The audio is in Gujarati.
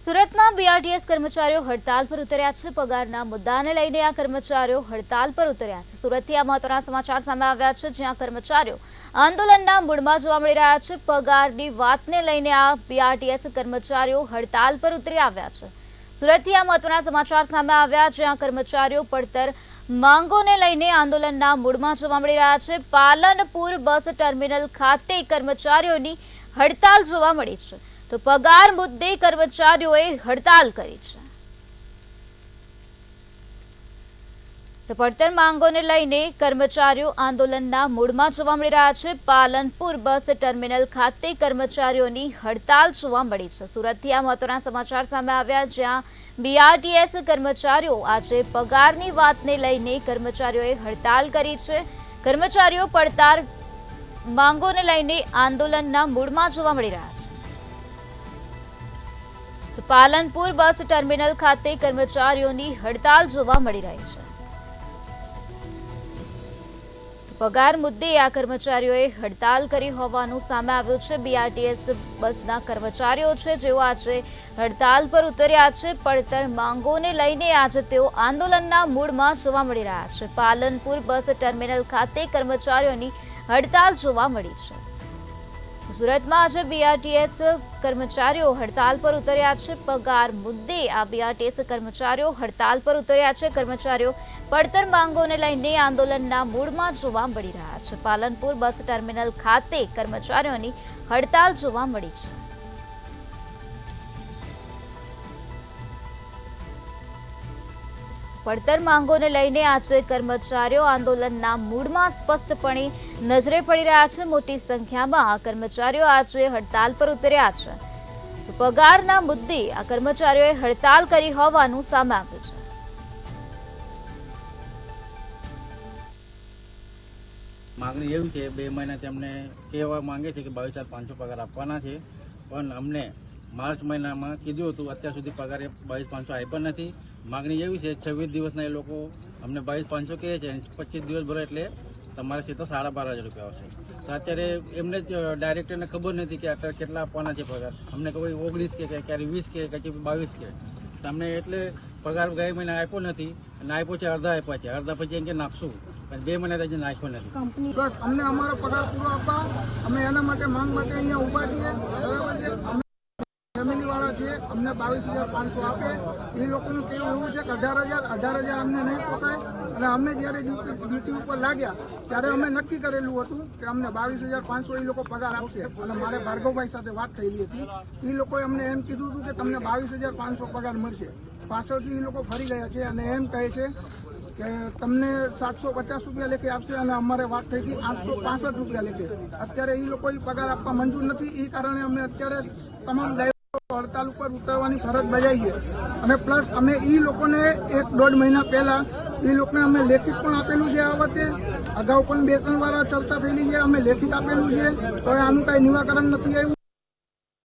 સુરતમાં બીઆરટીએસ કર્મચારીઓ હડતાલ પર ઉતર્યા છે। પગારના મુદ્દાને લઈને આ કર્મચારીઓ હડતાલ પર ઉતર્યા છે। સુરતથી આ મહત્વના સમાચાર સામે આવ્યા છે, જ્યાં કર્મચારીઓ આંદોલનના મૂડમાં જોવા મળી રહ્યા છે। પગારની વાતને લઈને આ બીઆરટીએસ કર્મચારીઓ હડતાલ પર ઉતરી આવ્યા છે। સુરતથી આ મહત્વના સમાચાર સામે આવ્યા, જ્યાં કર્મચારીઓ પડતર માંગોને લઈને આંદોલનના મૂડમાં જોવા મળી રહ્યા છે। પાલનપુર બસ ટર્મિનલ ખાતે કર્મચારીઓની હડતાલ જોવા મળી છે, તો પગાર મુદ્દે કર્મચારીઓએ હડતાલ કરી છે। તો પડતર માંગોને લઈને કર્મચારીઓ આંદોલનના મૂડમાં જોવા મળી રહ્યા છે। પાલનપુર બસ ટર્મિનલ ખાતે કર્મચારીઓની હડતાલ જોવા મળી છે। સુરતથી આ મહત્વના સમાચાર સામે આવ્યા, જ્યાં બીઆરટીએસ કર્મચારીઓ આજે પગારની વાતને લઈને કર્મચારીઓએ હડતાલ કરી છે। કર્મચારીઓ પડતર માંગોને લઈને આંદોલનના મૂડમાં જોવા મળી રહ્યા છે। તો પાલનપુર બસ ટર્મિનલ ખાતે કર્મચારીઓની હડતાલ જોવા મળી રહી છે। પગાર મુદ્દે આ કર્મચારીઓએ હડતાલ કરી હોવાનું સામે આવ્યું છે। બીઆરટીએસ બસના કર્મચારીઓ છે, જેઓ આજે હડતાલ પર ઉતર્યા છે। પડતર માંગોને લઈને આજે તેઓ આંદોલનના મૂડમાં જોવા મળી રહ્યા છે। પાલનપુર બસ ટર્મિનલ ખાતે કર્મચારીઓની હડતાલ જોવા મળી છે। સુરતમાં આજે બીઆરટીએસ કર્મચારીઓ હડતાલ પર ઉતર્યા છે। પગાર મુદ્દે આ બીઆરટીએસ કર્મચારીઓ હડતાલ પર ઉતર્યા છે। કર્મચારીઓ પડતર માંગોને લઈને આંદોલનના મૂડમાં જોવા મળી રહ્યા છે। પાલનપુર બસ ટર્મિનલ ખાતે કર્મચારીઓની હડતાલ જોવા મળી છે। પડતર માંગોને લઈને આજે કર્મચારીઓ આંદોલનના મૂડમાં સ્પષ્ટપણે નજરે પડી રહ્યા છે। મોટી સંખ્યામાં આ કર્મચારીઓ આજે હડતાલ પર ઉતર્યા છે। પગારના મુદ્દે આ કર્મચારીઓએ હડતાલ કરી હોવાનું સામે આવ્યું છે। માગણી એવી છે, 2 મહિના તેમને કહેવા માંગે છે કે 22,500 પગાર આપવાના છે, પણ અમને માર્ચ મહિનામાં કીધું હતું, અત્યાર સુધી પગાર 22,500 આપ્યા નથી। માગણી એવી છે, 26 દિવસના એ લોકો અમને 22,500 કહે છે, 25 દિવસ ભરો એટલે તમારે સીધો 12,500 રૂપિયા આવશે। તો અત્યારે એમને જ ડાયરેક્ટરને ખબર નથી કે અત્યારે કેટલા આપવાના છે પગાર। અમને કોઈ 19 કે ક્યારે 20 કે પછી 22 કે તમને એટલે પગાર ગયા મહિના આપ્યો નથી, અને આપ્યો છે અડધા આપ્યા છે, અડધા પછી એમ કે નાખશું, પણ 2 મહિના હજી નાખ્યો નથી। બસ અમને અમારો પગાર પૂરો આપવા અમે એના માટે માંગ માટે અહીંયા ઊભા છીએ। બરાબર છે, અમે ફેમિલી વાળા છીએ, અમને 22,500 આપે। એ લોકોનું કેવું એવું છે કે 18,000 અમને નહીં પોસાય। અને અમે જ્યારે ડ્યુટી ઉપર લાગ્યા ત્યારે અમે નક્કી કરેલું હતું કે અમને 22,500 એ લોકો પગાર આપશે। અને મારે ભાર્ગવભાઈ સાથે વાત થયેલી હતી, એ લોકોએ અમને એમ કીધું હતું કે તમને 22,500 પગાર મળશે। પાછળથી એ લોકો ફરી ગયા છે અને એમ કહે છે કે તમને 750 રૂપિયા લેખે આપશે, અને અમારે વાત થઈ હતી 865 રૂપિયા લેખે। અત્યારે એ લોકો પગાર આપવા મંજૂર નથી, એ કારણે અમે અત્યારે તમામ હડતાલ ઉપર ઉતરવાની ફરજ બજાવીએ। અને પ્લસ અમે એ લોકોને 1-1.5 મહિના પહેલા એ લોકોને અમે લેખિત પણ આપેલું છે। આ વખતે અગાઉ પણ 2-3 વાર ચર્ચા થયેલી છે, અમે લેખિત આપેલું છે, તો આનું કાંઈ નિરાકરણ નથી આવ્યું।